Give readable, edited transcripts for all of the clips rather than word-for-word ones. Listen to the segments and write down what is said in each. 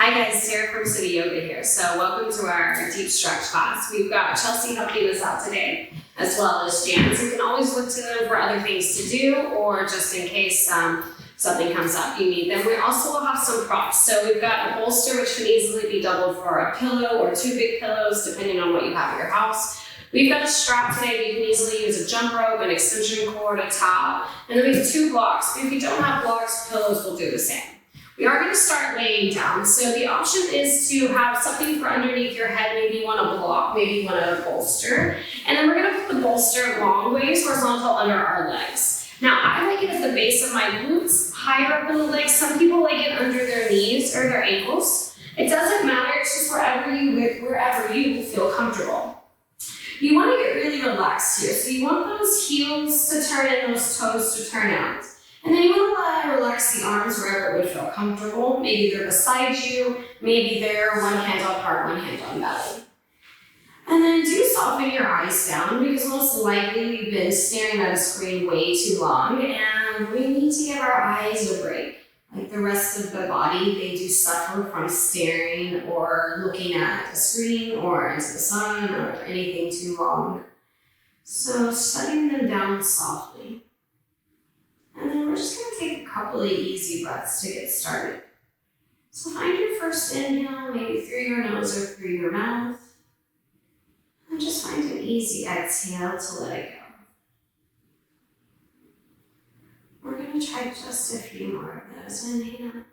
Hi guys, Sarah from City Yoga here. So welcome to our deep stretch class. We've got Chelsea helping us out today, as well as Jan. So you can always look to them for other things to do, or just in case something comes up, you need them. We also will have some props. So we've got a bolster, which can easily be doubled for a pillow or two big pillows, depending on what you have at your house. We've got a strap today. You can easily use a jump rope, an extension cord, a top, and then we have 2 blocks. If you don't have blocks, pillows will do the same. We are going to start laying down. So the option is to have something for underneath your head. Maybe you want a block, maybe you want a bolster. And then we're going to put the bolster long ways horizontal under our legs. Now, I like it at the base of my glutes, higher up in the legs. Some people like it under their knees or their ankles. It doesn't matter. It's just wherever you feel comfortable. You want to get really relaxed here. So you want those heels to turn in, those toes to turn out. And then you want to relax the arms wherever it would feel comfortable. Maybe they're beside you, maybe they're one hand on heart, one hand on belly. And then do soften your eyes down, because most likely you've been staring at a screen way too long, and we need to give our eyes a break. Like the rest of the body, they do suffer from staring or looking at a screen or into the sun or anything too long. So shutting them down softly. And then we're just going to take a couple of easy breaths to get started. So find your first inhale, maybe through your nose or through your mouth. And just find an easy exhale to let it go. We're going to try just a few more of those. Inhale.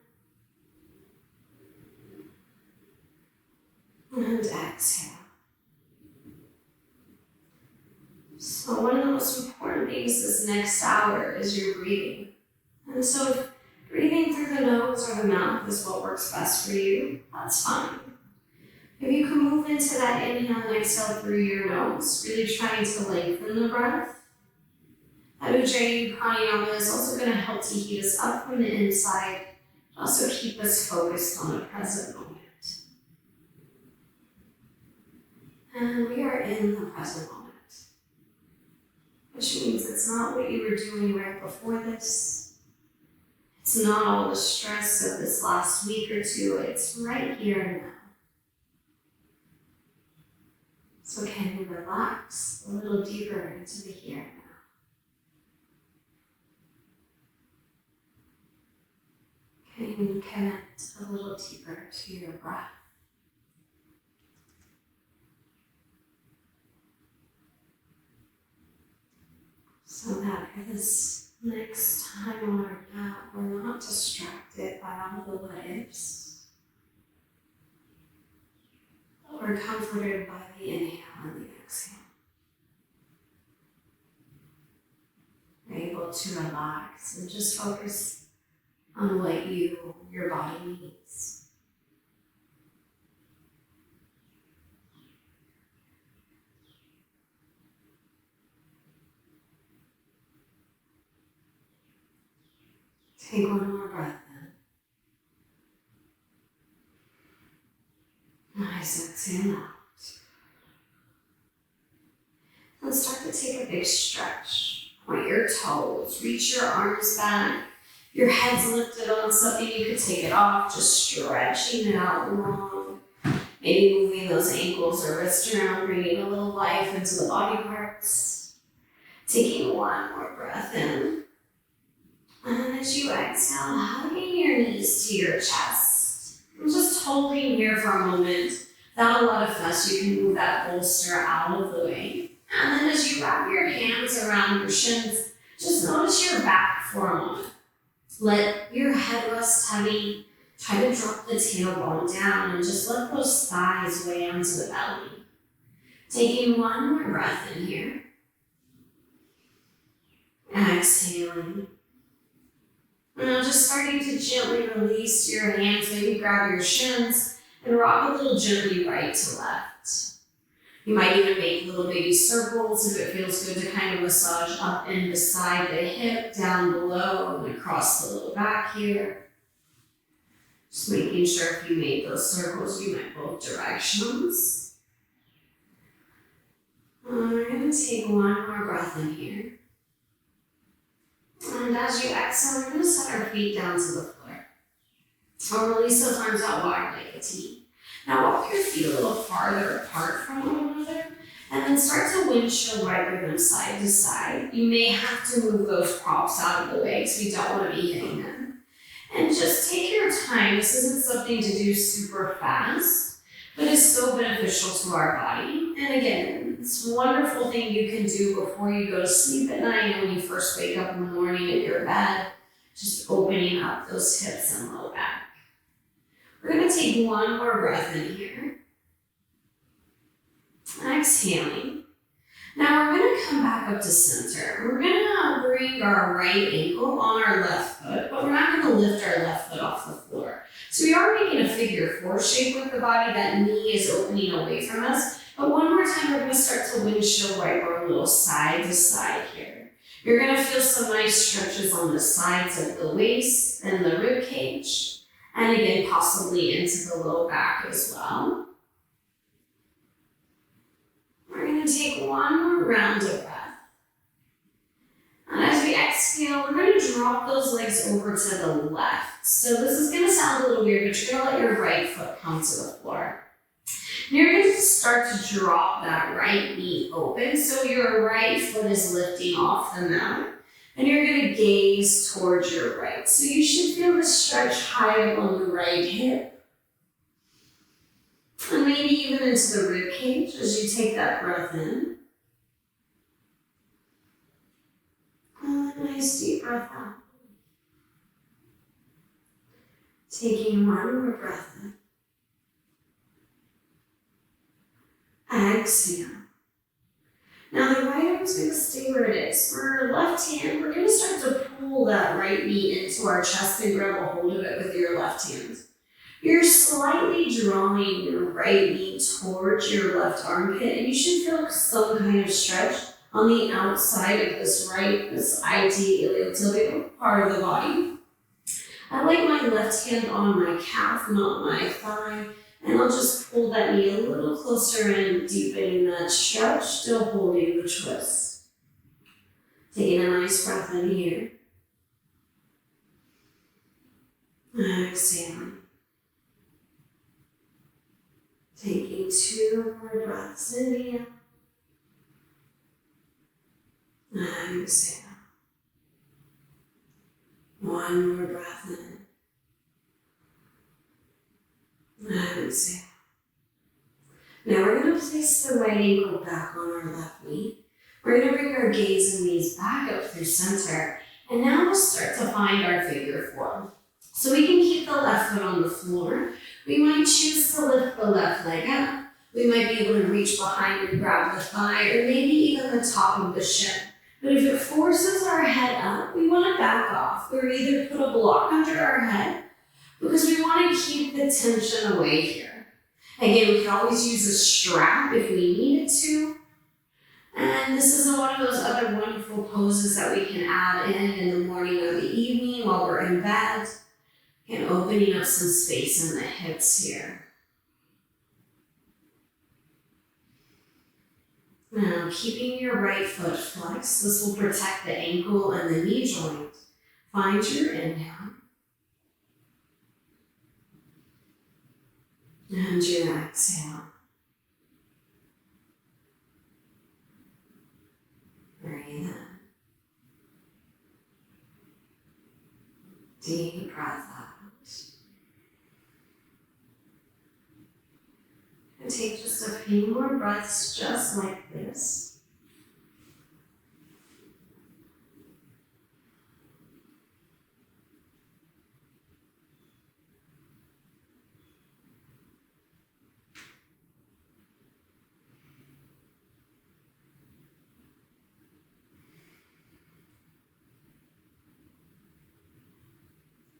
And exhale. So one of the most important things this next hour is your breathing. And so if breathing through the nose or the mouth is what works best for you, that's fine. If you can move into that inhale and exhale through your nose, really trying to lengthen the breath. That Ujjayi Pranayama is also going to help to heat us up from the inside, but also keep us focused on the present moment. And we are in the present moment. Which means it's not what you were doing right before this. It's not all the stress of this last week or two. It's right here and now. So can you relax a little deeper into the here and now? Can you connect a little deeper to your breath? So that for this next time on our mat, we're not distracted by all the what ifs, but we're comforted by the inhale and the exhale. We're able to relax and just focus on what your body needs. Take one more breath in. Nice, exhale out. And start to take a big stretch. Point your toes, reach your arms back. Your head's lifted on something, you could take it off, just stretching it out long. Maybe moving those ankles or wrists around, bringing a little life into the body parts. Taking one more breath in. And as you exhale, hugging your knees to your chest. And just holding here for a moment. Without a lot of fuss, you can move that bolster out of the way. And then as you wrap your hands around your shins, just notice your back for a moment. Let your head rest heavy. Try to drop the tailbone down and just let those thighs weigh onto the belly. Taking one more breath in here. Exhaling. Now just starting to gently release your hands, maybe grab your shins and rock a little gently right to left. You might even make little baby circles if it feels good to kind of massage up and beside the hip, down below and across the little back here. Just making sure if you made those circles, you went both directions. We're going to take one more breath in here. And as you exhale, we're going to set our feet down to the floor. or release those arms out wide like a T. Now walk your feet a little farther apart from one another, and then start to windshield wiper them side to side. You may have to move those props out of the way because we don't want to be hitting them. And just take your time. This isn't something to do super fast, but it's so beneficial to our body. And again, it's a wonderful thing you can do before you go to sleep at night and when you first wake up in the morning in your bed, just opening up those hips and low back. We're going to take one more breath in here. Exhaling. Now we're going to come back up to center. We're going to bring our right ankle on our left foot, but we're not going to lift our left foot off the floor. So we are making a figure four shape with the body. That knee is opening away from us. But one more time, we're going to start to windshield wiper a little side to side here. You're going to feel some nice stretches on the sides of the waist and the rib cage. And again, possibly into the low back as well. We're going to take one more round of breath. And as we exhale, we're going to drop those legs over to the left. So this is going to sound a little weird, but you're going to let your right foot come to the floor. And you're going to start to drop that right knee open. So your right foot is lifting off the mat. And you're going to gaze towards your right. So you should feel the stretch high up on the right hip. And maybe even into the rib cage as you take that breath in. And a nice deep breath out. Taking one more breath in. Exhale. Now the right arm is going to stay where it is. For our left hand, we're going to start to pull that right knee into our chest and grab a hold of it with your left hand. You're slightly drawing your right knee towards your left armpit, and you should feel some kind of stretch on the outside of this IT iliotibial part of the body. I like my left hand on my calf, not my thigh, and I'll just pull that knee a little closer in, deepening that stretch, still holding the twist. Taking a nice breath in here. Exhaling. Taking two more breaths in here. Exhale. One more breath in. Exhale. Now we're going to place the right ankle back on our left knee. We're going to bring our gaze and knees back up through center. And now we'll start to find our figure four. So we can keep the left foot on the floor. We might choose to lift the left leg up. We might be able to reach behind and grab the thigh, or maybe even the top of the shin. But if it forces our head up, we want to back off. Or either put a block under our head, because we want to keep the tension away here. Again, we can always use a strap if we needed to. And this is one of those other wonderful poses that we can add in the morning or the evening while we're in bed. And opening up some space in the hips here. Now, keeping your right foot flexed, this will protect the ankle and the knee joint. Find your inhale. And your exhale. Breathe in. Deep breath out. And take just a few more breaths just like this.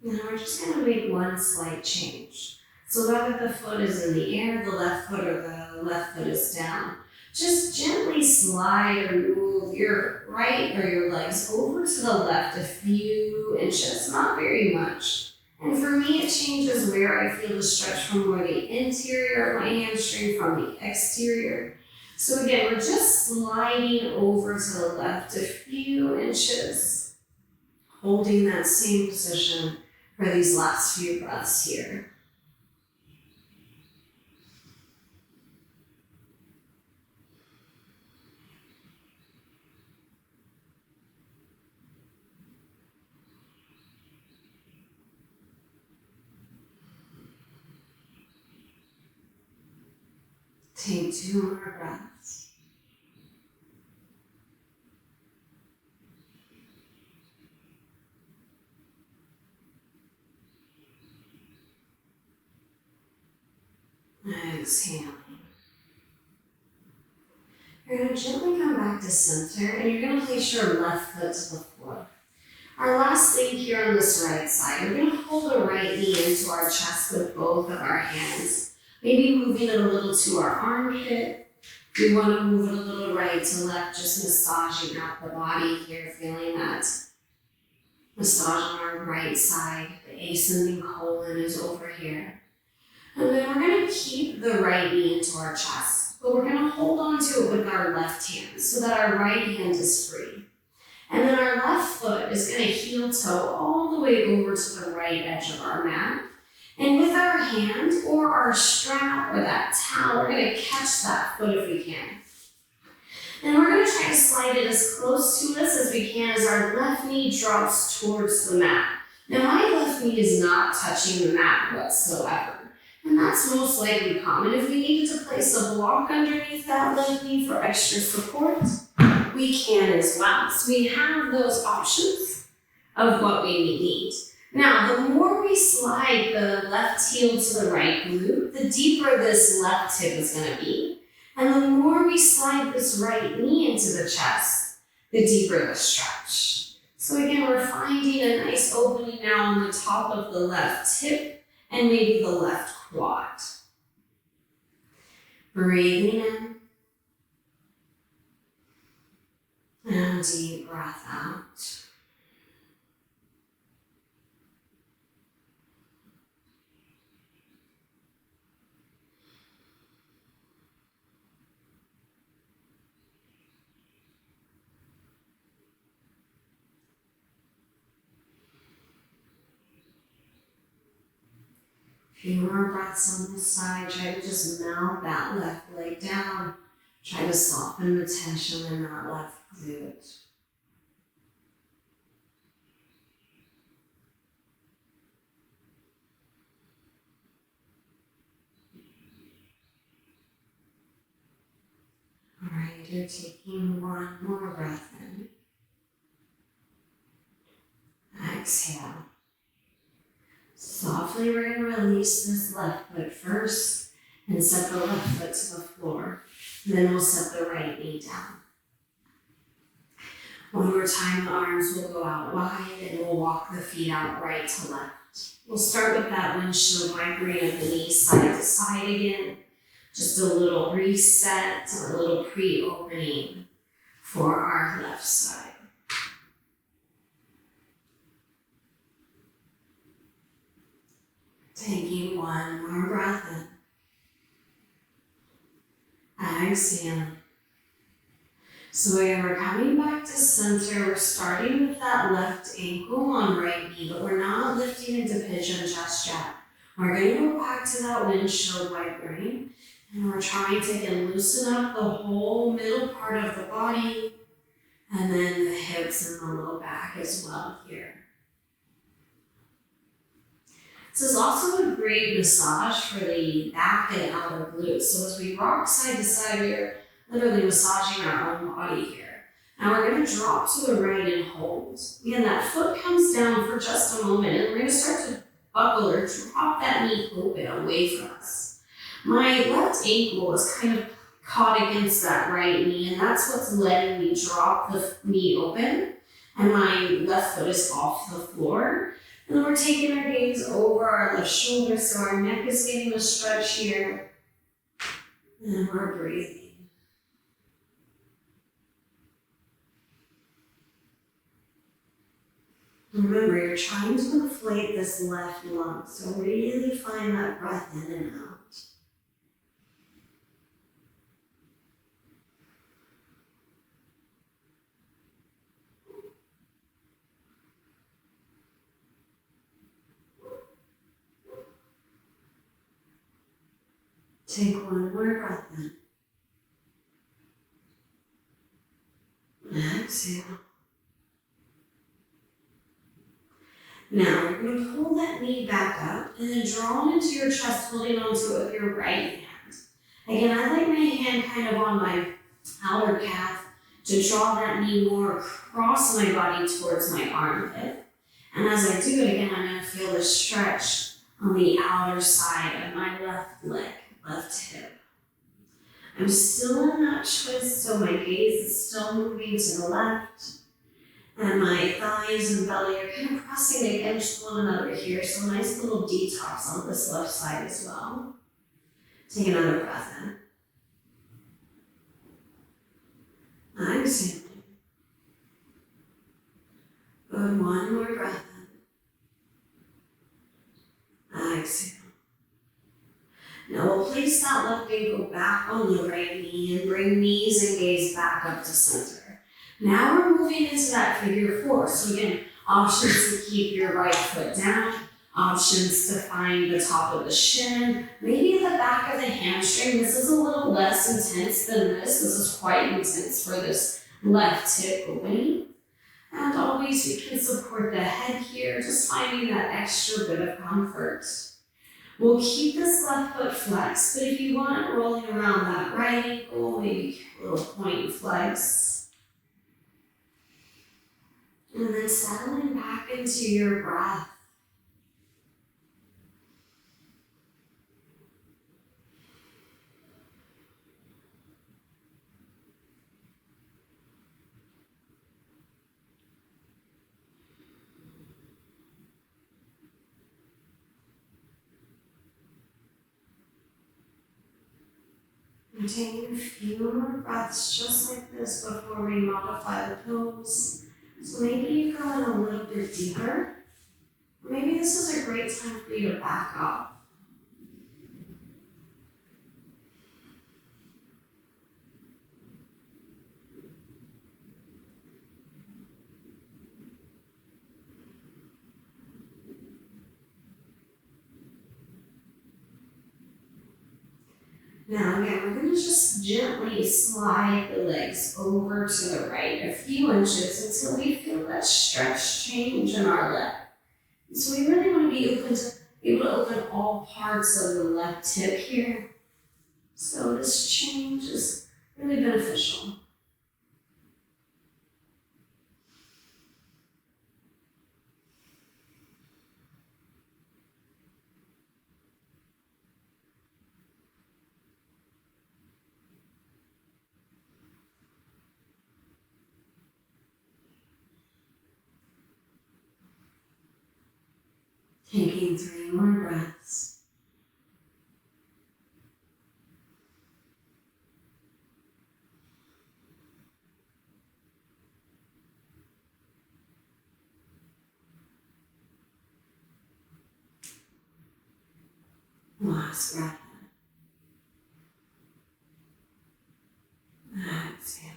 Now we're just going to make one slight change. So whether the foot is in the air, the left foot, or the left foot is down, just gently slide or move your right or your legs over to the left a few inches, not very much. And for me, it changes where I feel the stretch from where the interior of my hamstring from the exterior. So again, we're just sliding over to the left a few inches, holding that same position for these last few breaths here. Take 2 more breaths. Exhaling. You're going to gently come back to center and you're going to place your left foot to the floor. Our last thing here on this right side, we're going to hold the right knee into our chest with both of our hands. Maybe moving it a little to our armpit. We want to move it a little right to left, just massaging out the body here, feeling that massage on our right side. The ascending colon is over here. And then we're going to keep the right knee into our chest, but we're going to hold on to it with our left hand so that our right hand is free. And then our left foot is going to heel toe all the way over to the right edge of our mat. And with our hand or our strap or that towel, we're going to catch that foot if we can. And we're going to try to slide it as close to us as we can as our left knee drops towards the mat. Now my left knee is not touching the mat whatsoever. And that's most likely common. If we needed to place a block underneath that left knee for extra support, we can as well. So we have those options of what we need. Now, the more we slide the left heel to the right glute, the deeper this left hip is going to be. And the more we slide this right knee into the chest, the deeper the stretch. So again, we're finding a nice opening now on the top of the left hip and maybe the left quad. Breathing in. And deep breath out. A few more breaths on this side. Try to just melt that left leg down. Try to soften the tension in that left glute. All right, you're taking 1 more breath in. Exhale. Softly, we're going to release this left foot first and set the left foot to the floor. Then we'll set the right knee down. One more time, the arms will go out wide and we'll walk the feet out right to left. We'll start with that windshield migraine of the knees side to side again. Just a little reset, a little pre-opening for our left side. Taking 1 more breath in. Exhale. So again, we're coming back to center. We're starting with that left ankle on right knee, but we're not lifting into pigeon just yet. We're going to go back to that windshield migraine, and we're trying to again loosen up the whole middle part of the body, and then the hips and the low back as well here. This is also a great massage for the back and outer glutes. So as we rock side to side, we're literally massaging our own body here. Now we're going to drop to the right and hold. Again, that foot comes down for just a moment, and we're going to start to buckle or drop that knee open away from us. My left ankle is kind of caught against that right knee, and that's what's letting me drop the knee open, and my left foot is off the floor. And then we're taking our gaze over our left shoulder, so our neck is getting a stretch here. And we're breathing. Remember, you're trying to inflate this left lung, so really find that breath in and out. Take one more breath in. Exhale. Now you're going to pull that knee back up and then draw it into your chest, holding onto it with your right hand. Again, I like my hand kind of on my outer calf to draw that knee more across my body towards my armpit. And as I do it again, I'm going to feel the stretch on the outer side of my left leg, left hip. I'm still in that twist, so my gaze is still moving to the left. And my thighs and belly are kind of pressing against one another here, so a nice little detox on this left side as well. Take another breath in. Exhaling. Good, one more breath in. Exhale. Now we'll place that left ankle back on the right knee and bring knees and gaze back up to center. Now we're moving into that figure four. So again, options to keep your right foot down, options to find the top of the shin, maybe the back of the hamstring. This is a little less intense than this. This is quite intense for this left hip opening. And always we can support the head here, just finding that extra bit of comfort. We'll keep this left foot flexed, but if you want rolling around that right ankle, maybe a little point flex. And then settling back into your breath. And taking a few more breaths just like this before we modify the pose. So maybe you go in a little bit deeper. Maybe this is a great time for you to back up. Now again, we're going to just gently slide the legs over to the right a few inches until we feel that stretch change in our leg. So we really want to be able to open all parts of the left hip here. So this change is really beneficial. Taking 3 more breaths. Last breath in. Exhale.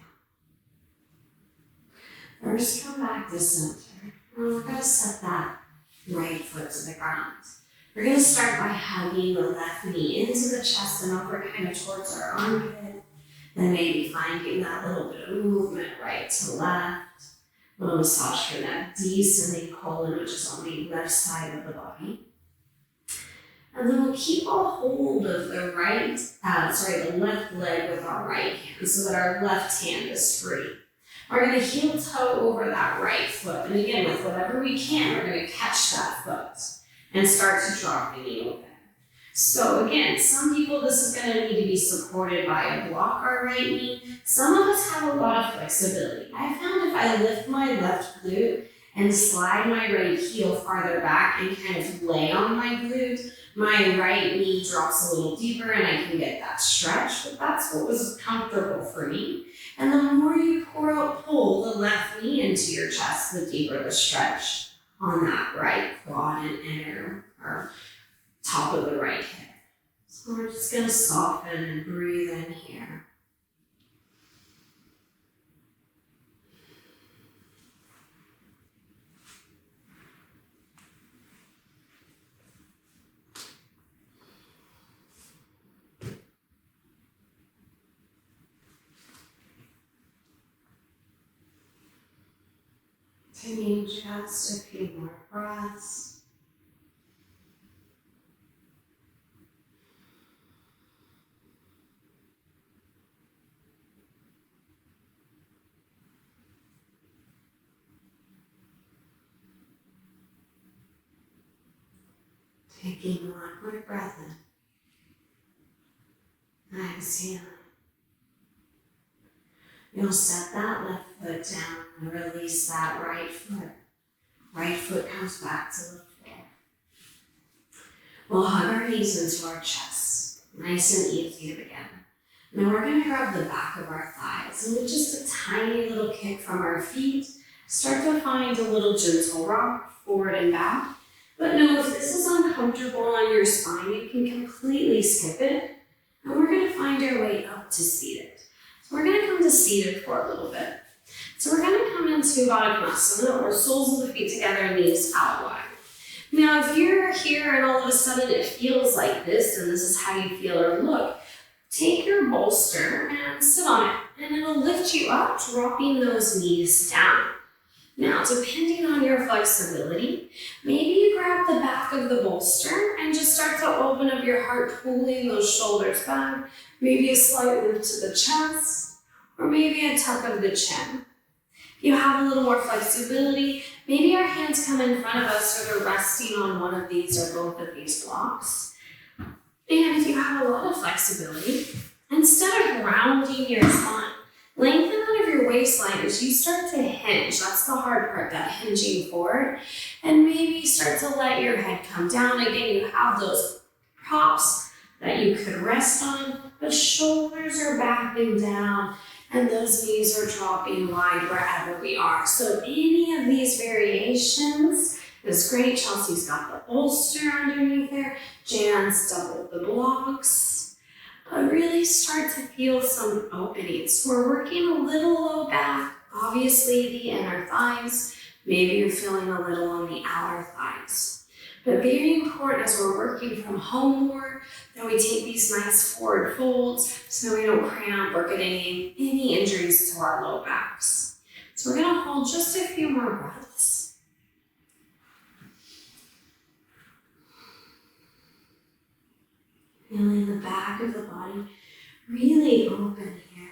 First, come back to center. And we're going to set that right foot to the ground. We're going to start by hugging the left knee into the chest and over kind of towards our armpit. Then maybe finding that little bit of movement right to left. A little massage for that descending colon, which is on the left side of the body. And then we'll keep a hold of the the left leg with our right hand so that our left hand is free. We're going to heel toe over that right foot. And again, with whatever we can, we're going to catch that foot and start to drop the knee open. So again, some people, this is going to need to be supported by a block, our right knee. Some of us have a lot of flexibility. I found if I lift my left glute and slide my right heel farther back and kind of lay on my glute, my right knee drops a little deeper and I can get that stretch, but that's what was comfortable for me. And the more you pull the left knee into your chest, the deeper the stretch on that right quad and inner or top of the right hip. So we're just going to soften and breathe in here. Taking just a few more breaths. Taking one more breath in. Exhale. You'll set that left foot down and release that right foot. Right foot comes back to the floor. We'll hug our knees into our chest. Nice and easy to begin. Now we're going to grab the back of our thighs and with just a tiny little kick from our feet, start to find a little gentle rock forward and back. But no, if this is uncomfortable on your spine, you can completely skip it. And we're going to find our way up to seated. So we're going to come to seated for a little bit. So we're going to come into Baddha Konasana, or soles of the feet together, knees out wide. Now, if you're here and all of a sudden it feels like this, and this is how you feel or look, take your bolster and sit on it, and it'll lift you up, dropping those knees down. Now, depending on your flexibility, maybe you grab the back of the bolster and just start to open up your heart, pulling those shoulders back, maybe a slight lift to the chest, or maybe a tuck of the chin. If you have a little more flexibility, maybe our hands come in front of us so they're resting on one of these or both of these blocks. And if you have a lot of flexibility, instead of rounding your spine, lengthen out of your waistline as you start to hinge. That's the hard part, that hinging forward. And maybe start to let your head come down. Again, you have those props that you could rest on, but shoulders are backing down and those knees are dropping wide wherever we are. So any of these variations is great. Chelsea's got the bolster underneath there. Jan's doubled the blocks. But really start to feel some openings. We're working a little low back, obviously the inner thighs. Maybe you're feeling a little on the outer thighs. But very important as we're working from home more, that we take these nice forward folds so we don't cramp or get any injuries to our low backs. So we're gonna hold just a few more breaths. Feeling the back of the body really open here.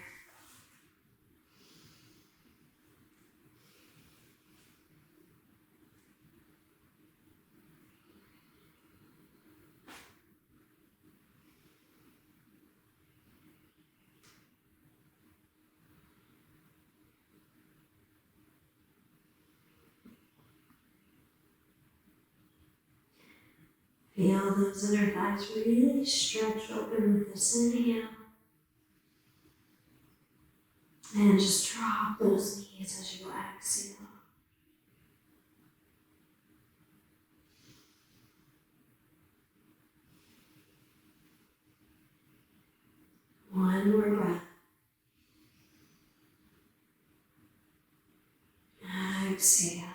Feel those inner thighs really stretch open with this inhale. And just drop those knees as you exhale. One more breath. Exhale.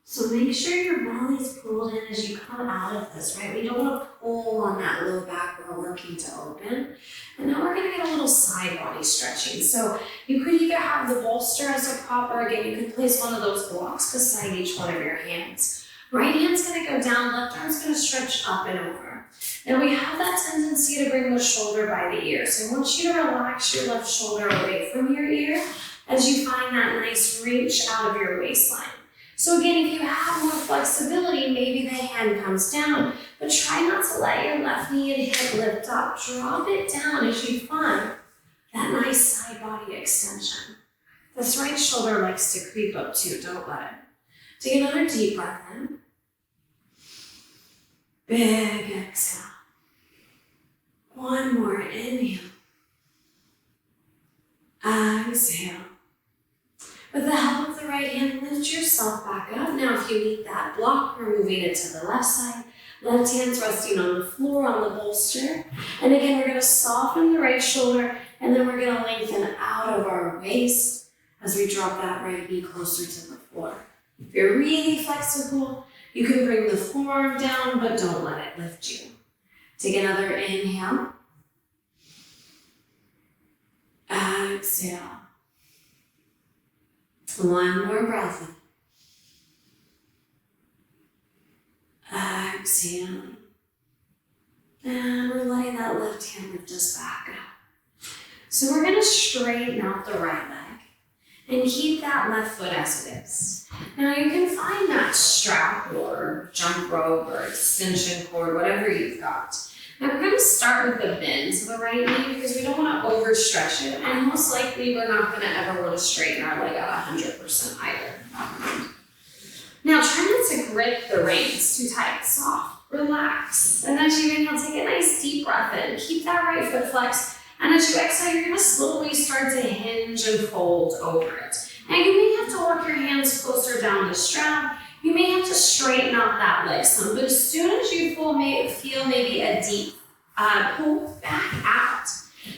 So make sure your belly's pulled in as you come out of this, right? We don't want to pull on that low back we're working to open. And now we're going to get a little side body stretching. So you could either have the bolster as a prop, or again, you could place one of those blocks beside each one of your hands. Right hand's going to go down, left arm's going to stretch up and over. Now we have that tendency to bring the shoulder by the ear. So I want you to relax your left shoulder away from your ear as you find that nice reach out of your waistline. So again, if you have more flexibility, maybe the hand comes down, but try not to let your left knee and hip lift up. Drop it down as you find that nice side body extension. This right shoulder likes to creep up too, don't let it. Take another deep breath in. Big exhale. One more inhale. Exhale. With the help of the right hand, lift yourself back up. Now, if you need that block, we're moving it to the left side. Left hand's resting on the floor, on the bolster. And again, we're going to soften the right shoulder, and then we're going to lengthen out of our waist as we drop that right knee closer to the floor. If you're really flexible, you can bring the forearm down, but don't let it lift you. Take another inhale. Exhale. One more breath Exhale. And we're letting that left hand lift us back up. So we're gonna straighten out the right leg and keep that left foot as it is. Now you can find that strap or jump rope or extension cord, whatever you've got. Now we're gonna start with the bends of the right knee because we don't wanna overstretch it, and most likely we're not gonna ever wanna straighten our leg out 100% either. Now try not to grip the reins too tight, soft, relax. And as you inhale, take a nice deep breath in. Keep that right foot flexed. And as you exhale, you're gonna slowly start to hinge and fold over it. Now you may have to walk your hands closer down the strap. You may have to straighten out that leg some, but as soon as you feel maybe a deep pull back out.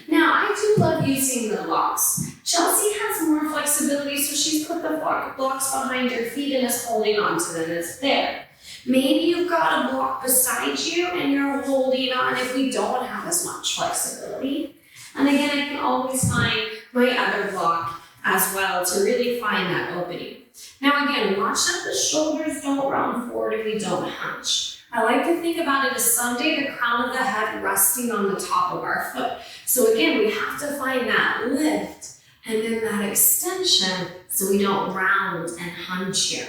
Now I do love using the blocks. Chelsea has more flexibility, so she's put the blocks behind her feet and is holding onto them. It's there. Maybe you've got a block beside you and you're holding on if we don't have as much flexibility. And again, I can always find my other block as well to really find that opening. Now again, watch that the shoulders don't round forward and we don't hunch. I like to think about it as someday the crown of the head resting on the top of our foot. So again, we have to find that lift and then that extension so we don't round and hunch here.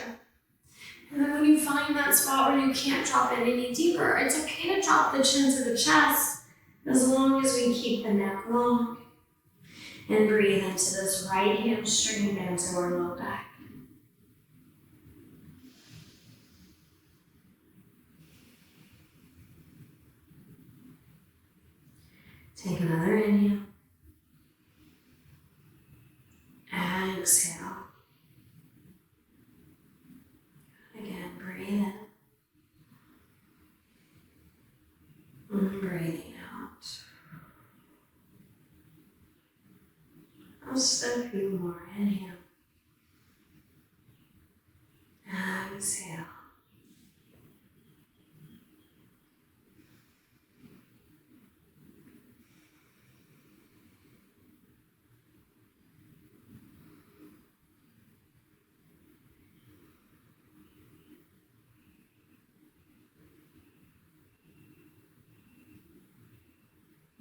And then when you find that spot where you can't drop it any deeper, it's okay to drop the chin to the chest as long as we keep the neck long. And breathe into this right hamstring down to our low back. Take another inhale. Exhale. Again, breathe in. And breathing out. Just a few more. Inhale. Exhale.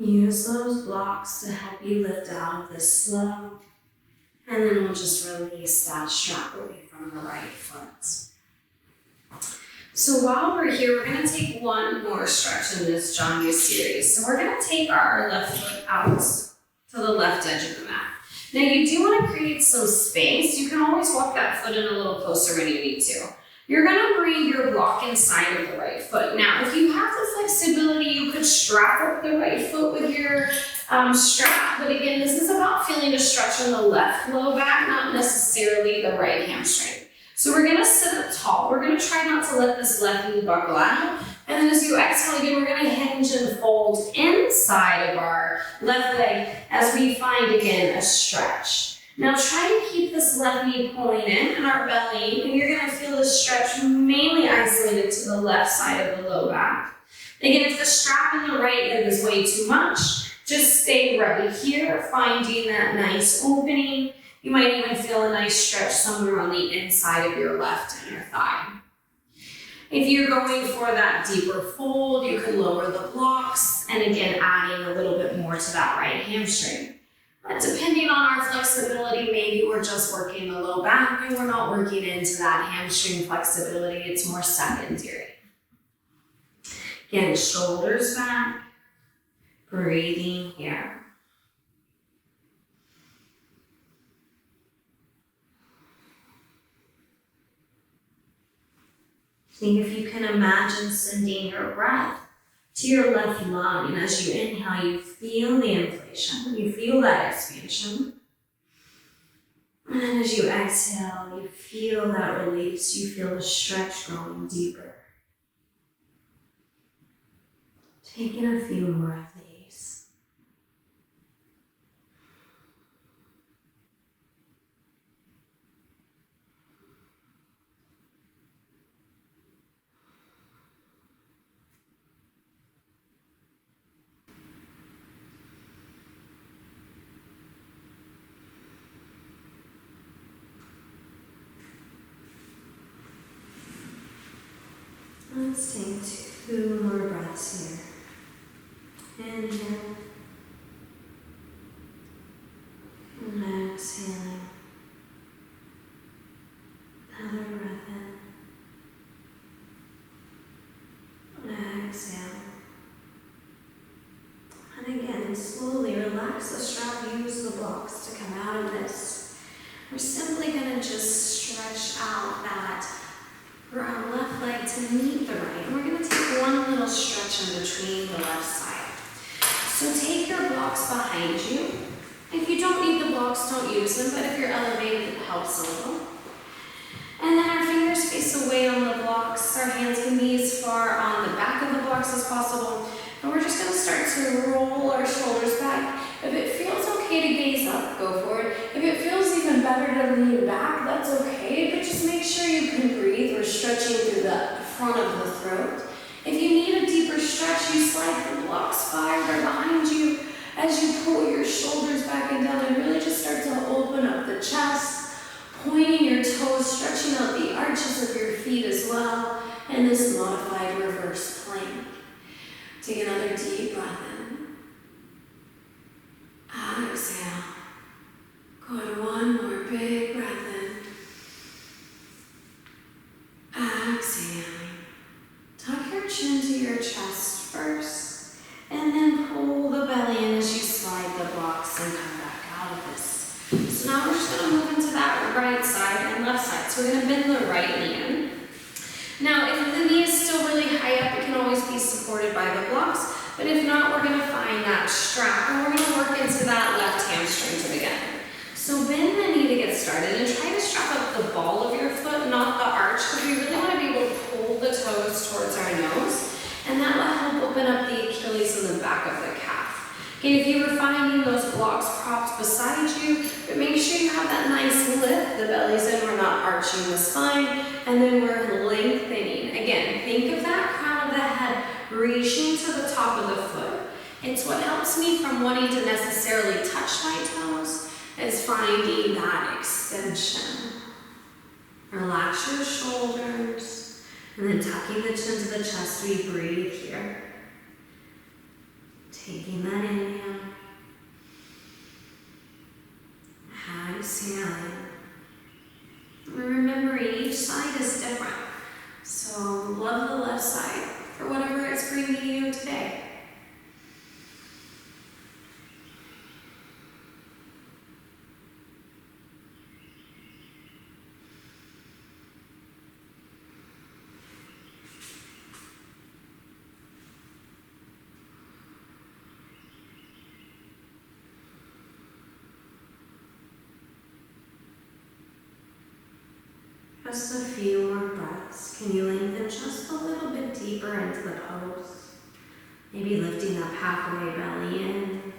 Use those blocks to help you lift out of this slow. And then we'll just release that strap away from the right foot. So while we're here, we're gonna take one more stretch in this Janu series. So we're gonna take our left foot out to the left edge of the mat. Now you do wanna create some space. You can always walk that foot in a little closer when you need to. You're gonna bring your block inside of the right foot. Now, if you have the flexibility, you could strap up the right foot with your strap. But again, this is about feeling a stretch in the left low back, not necessarily the right hamstring. So we're gonna sit up tall. We're gonna try not to let this left knee buckle out. And then as you exhale again, we're gonna hinge and fold inside of our left leg as we find again a stretch. Now try to keep this left knee pulling in and our belly, and you're gonna feel this stretch mainly isolated to the left side of the low back. Again, if the strap in the right leg is way too much, just stay right here, finding that nice opening. You might even feel a nice stretch somewhere on the inside of your left inner thigh. If you're going for that deeper fold, you can lower the blocks, and again, adding a little bit more to that right hamstring. But depending on our flexibility, maybe we're just working the low back and we're not working into that hamstring flexibility. It's more secondary. Again, shoulders back, breathing here. Think if you can imagine sending your breath to your left lung, and as you inhale, you feel the inflation, you feel that expansion. And then as you exhale, you feel that release, you feel the stretch growing deeper. Taking a few more of these. Let's take 2 more breaths here. Inhale. And exhaling. Another breath in. And exhale. And again, slowly relax the strap, use the blocks to come out of this. We're simply going to just stretch out that left leg to meet the right. And we're going to take one little stretch in between the left side. So take your blocks behind you. If you don't need the blocks, don't use them, but if you're elevated, it helps a little. And then our fingers face away on the blocks. Our hands can be as far on the back of the blocks as possible. And we're just going to start to roll our shoulders back. If it feels okay to gaze up, go for it. If it feels even better to lean back, that's okay. But just make sure you can breathe. We're stretching through the front of the throat. If you need a deeper stretch, you slide the blocks farther behind you as you pull your shoulders back and down and really just start to open up the chest, pointing your toes, stretching out the arches of your feet as well, and this modified reverse plank. Take another deep breath in. Exhale. Good, one more big breath in. Exhaling. Tuck your chin to your chest first, and then pull the belly in as you slide the blocks and come back out of this. So now we're just going to move into that right side and left side. So we're going to bend the right knee in. Now, if the knee is still really high up, it can always be supported by the blocks. But if not, we're going to find that strap, and we're going to work into that left hamstring to begin. So bend the knee to get started, and try to strap up the ball of your foot, not the arch, because we really want to be able to pull the toes towards our nose, and that will help open up the Achilles in the back of the calf. Again, if you were finding those blocks propped beside you, but make sure you have that nice lift, the belly's in, we're not arching the spine, and then we're lengthening. Again, think of that crown of the head reaching to the top of the foot. It's what helps me from wanting to necessarily touch my toes, is finding that extension. Relax your shoulders, and then tucking the chin to the chest, we breathe here. Taking that inhale. Exhaling. Remembering each side is different. So love the left side for whatever it's bringing you today. Just a few more breaths. Can you lengthen just a little bit deeper into the pose? Maybe lifting that halfway belly in.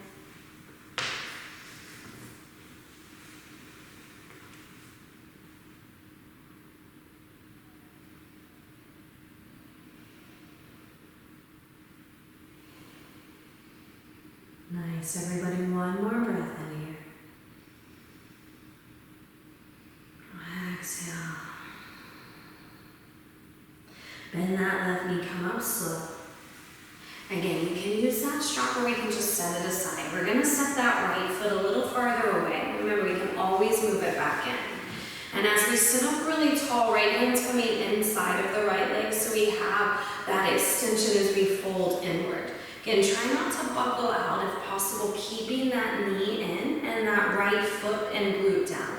Nice, everybody, one more breath in here. Exhale. Bend that left knee, come up slow. Again, you can use that strap or we can just set it aside. We're gonna set that right foot a little farther away. Remember, we can always move it back in. And as we sit up really tall, right hand's coming inside of the right leg, so we have that extension as we fold inward. Again, try not to buckle out if possible, keeping that knee in and that right foot and glute down.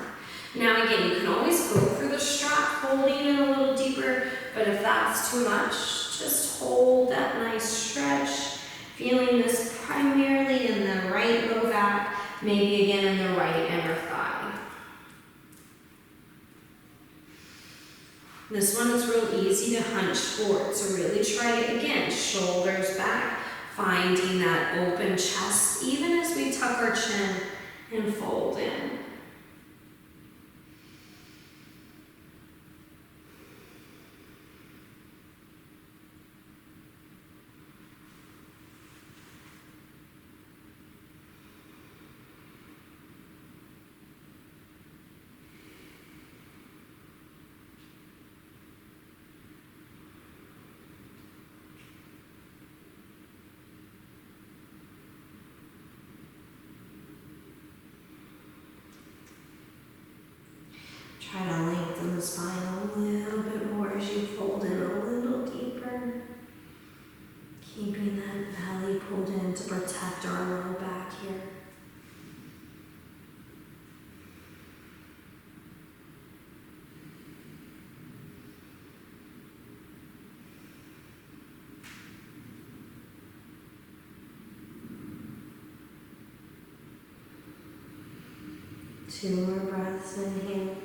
Now again, you can always go through the strap, holding in a little deeper, but if that's too much, just hold that nice stretch, feeling this primarily in the right low back, maybe again in the right inner thigh. This one is real easy to hunch forward, so really try it again, shoulders back, finding that open chest, even as we tuck our chin and fold in. our low back here. Two more breaths, inhale.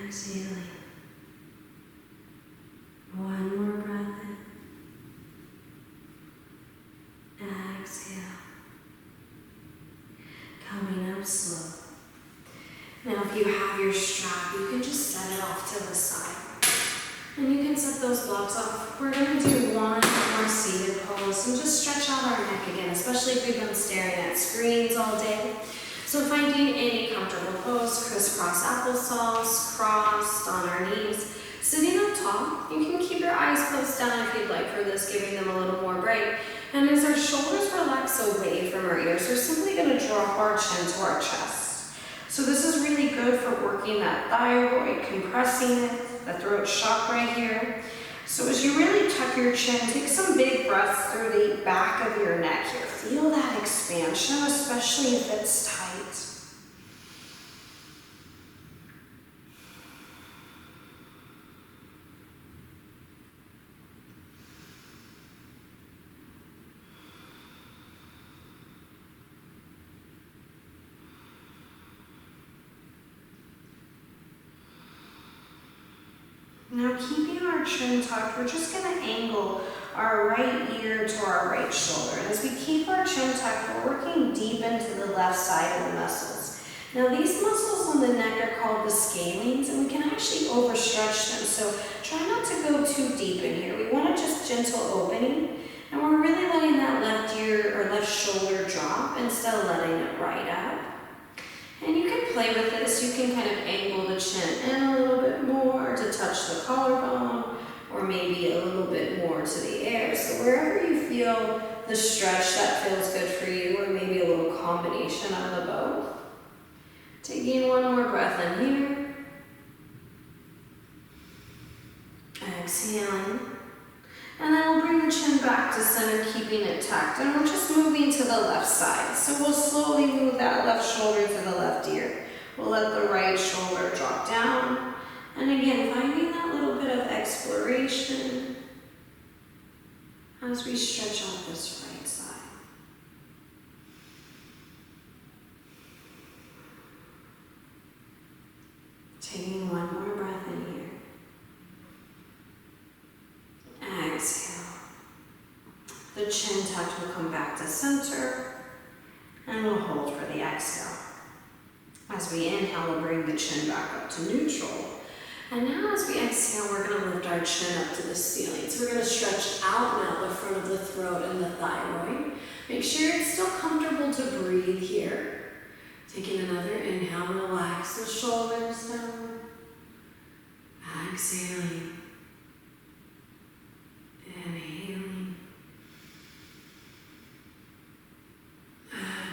Exhaling. One more breath in. Exhale. Coming up slow. Now if you have your strap, you can just set it off to the side. And you can set those blocks off. We're going to do one more seated pose and just stretch out our neck again, especially if we've been staring at screens all day. So finding any comfortable pose, crisscross applesauce, crossed on our knees. Sitting up tall, you can keep your eyes closed down if you'd like for this, giving them a little more break. And as our shoulders relax away from our ears, we're simply going to drop our chin to our chest. So this is really good for working that thyroid, compressing it, the throat chakra here. So as you really tuck your chin, take some big breaths through the back of your neck here. Feel that expansion, especially if it's tight. Now keeping our chin tucked, we're just going to angle our right ear to our right shoulder. And as we keep our chin tucked, we're working deep into the left side of the muscles. Now these muscles on the neck are called the scalenes, and we can actually overstretch them. So try not to go too deep in here. We want a just gentle opening, and we're really letting that left ear or left shoulder drop instead of letting it right up. And you can play with this. You can kind of angle the chin in a little bit more to touch the collarbone, or maybe a little bit more to the air. So wherever you feel the stretch that feels good for you, or maybe a little combination of the both. Taking one more breath in here. Exhaling. And then we'll bring the chin back to center, keeping it tucked. And we're just moving to the left side. So we'll slowly move that left shoulder to the left ear. We'll let the right shoulder drop down. And again, finding that little bit of exploration as we stretch out this right side. Taking one more breath in here. Exhale. The chin tuck will come back to center, and we'll hold for the exhale. As we inhale, we'll bring the chin back up to neutral. And now as we exhale, we're going to lift our chin up to the ceiling. So we're going to stretch out now the front of the throat and the thyroid. Make sure it's still comfortable to breathe here. Taking another inhale, relax the shoulders down. Exhaling. Inhaling.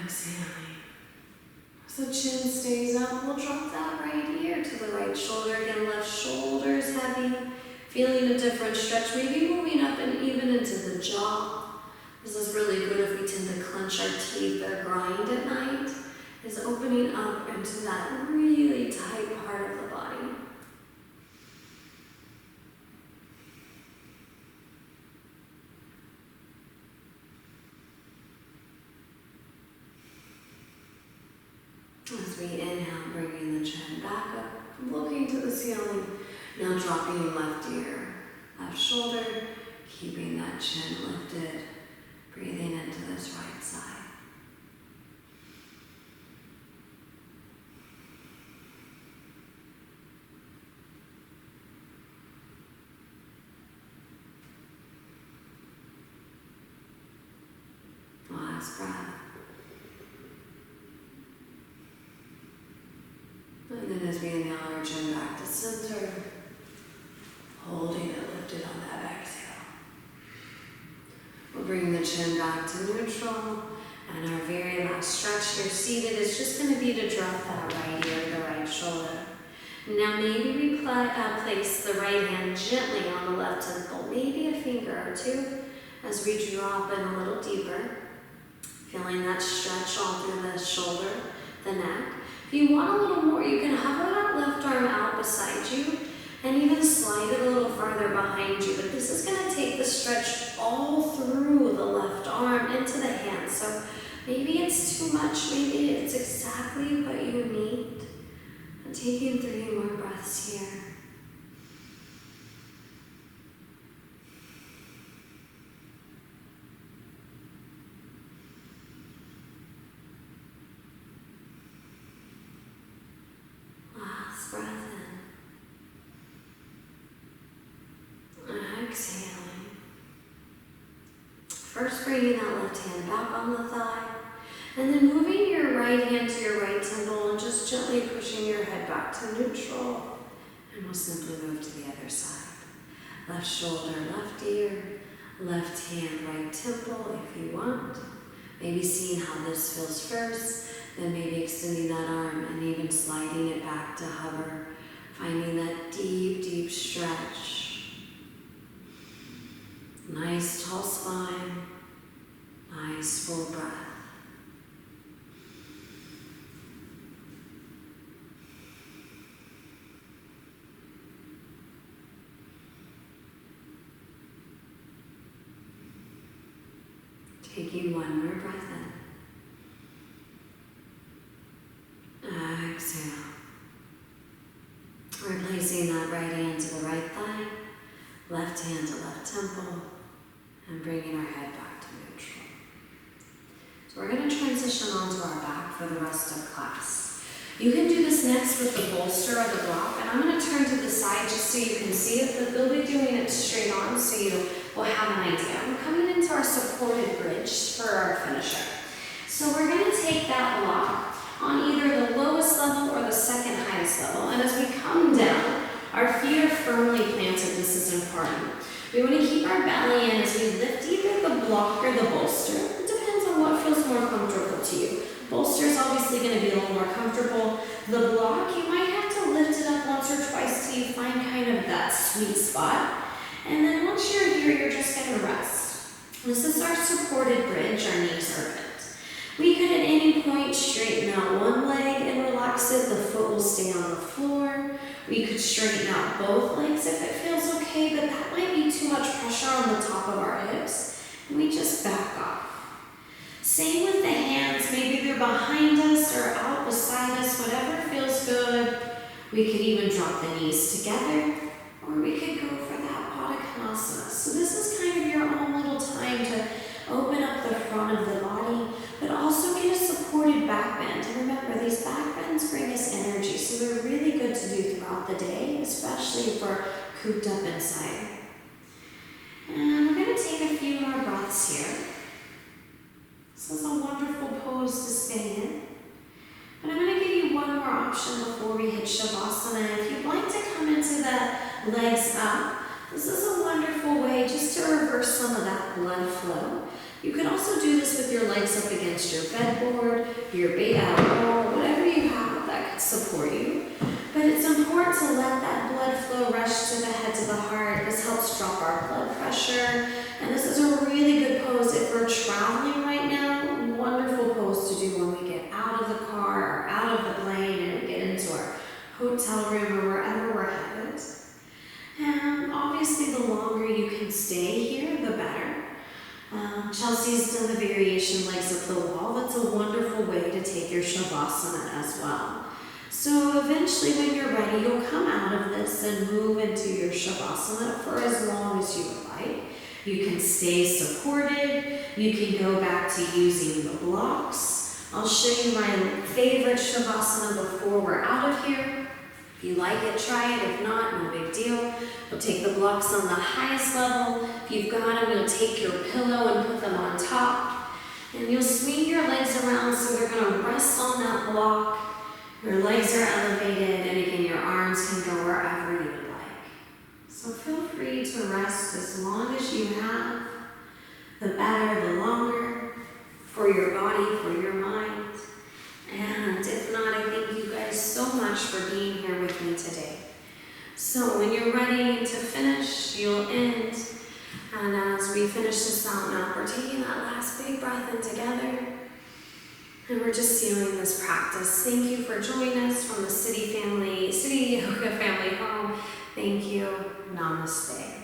Exhaling. As the chin stays up, we'll drop that right ear to the right shoulder. Again, left shoulder is heavy. Feeling a different stretch, maybe moving up and even into the jaw. This is really good if we tend to clench our teeth or grind at night. Is opening up into that really tight part of the body. As we inhale, bringing the chin back up, looking to the ceiling. Now dropping left ear, left shoulder, keeping that chin lifted, breathing into this right side. Last breath. And then as we inhale our chin back to center, holding it lifted on that exhale. We'll bring the chin back to neutral, and our very last stretch here seated is just going to be to drop that right ear to the right shoulder. Now maybe we place the right hand gently on the left temple, maybe a finger or two, as we drop in a little deeper, feeling that stretch all through the shoulder, the neck. If you want a little more, you can hover that left arm out beside you and even slide it a little farther behind you. But this is going to take the stretch all through the left arm into the hand. So maybe it's too much, maybe it's exactly what you need. And taking 3 more breaths here. Last breath in. Exhaling. First bringing that left hand back on the thigh, and then moving your right hand to your right temple and just gently pushing your head back to neutral. And we'll simply move to the other side. Left shoulder, left ear, left hand, right temple if you want. Maybe seeing how this feels first, then maybe extending that arm and even sliding it back to hover, finding that deep, deep stretch. Nice tall spine, nice full breath. Taking 1 more breath in. Exhale. Replacing that right hand to the right thigh, left hand to left temple, and bringing our head back to neutral. So we're going to transition onto our back for the rest of class. You can do this next with the bolster or the block, and I'm going to turn to the side just so you can see it, but they'll be doing it straight on so you will have an idea. We're coming into our supported bridge for our finisher. So we're going to take that block on either the lowest level or the second highest level, and as we come down, our feet are firmly planted. This is important. We want to keep our belly in as we lift either the block or the bolster. It depends on what feels more comfortable to you. Bolster is obviously going to be a little more comfortable. The block, you might have to lift it up once or twice till you find kind of that sweet spot. And then once you're here, you're just going to rest. This is our supported bridge. Our knees are bent. We could at any point straighten out one leg and relax it. The foot will stay on the floor. We could straighten out both legs if it feels okay, but that might be too much pressure on the top of our hips. And we just back off. Same with the hands. Maybe they're behind us or out beside us, whatever feels good. We could even drop the knees together, or we could go for that Pada Konasana. So this is kind of your own little time to open up the front of the body, but also get a supported back bend. And remember, these back bends bring us energy, so they're really good to do throughout the day, especially if we're cooped up inside. And we're going to take a few more breaths here. This is a wonderful pose to stay in. But I'm going to give you one more option before we hit Shavasana. If you'd like to come into the legs up, this is a wonderful way just to reverse some of that blood flow. You can also do this with your legs up against your bedboard, your wall, whatever you have that could support you. But it's important to let that blood flow rush to the head, to the heart. This helps drop our blood pressure. And this is a really good pose if we're traveling right now. Wonderful pose to do when we get out of the car or out of the plane and we get into our hotel room or wherever we're headed. And obviously the longer you can stay here, the better. Chelsea's done the variation legs up the wall. That's a wonderful way to take your Shavasana as well. So eventually when you're ready, you'll come out of this and move into your Shavasana for as long as you would like. You can stay supported. You can go back to using the blocks. I'll show you my favorite Shavasana before we're out of here. If you like it, try it. If not, no big deal. You'll take the blocks on the highest level. If you've got them, you'll take your pillow and put them on top. And you'll swing your legs around so they're going to rest on that block. Your legs are elevated, and again, your arms can go wherever you would like. So feel free to rest as long as you have. The better, the longer, for your body, for your mind. And if not, I thank you guys so much for being here with me today. So when you're ready to finish, you'll end And as we finish this out now, we're taking that last big breath in together. And we're just sealing this practice. Thank you for joining us from the City Yoga Family home. Thank you. Namaste.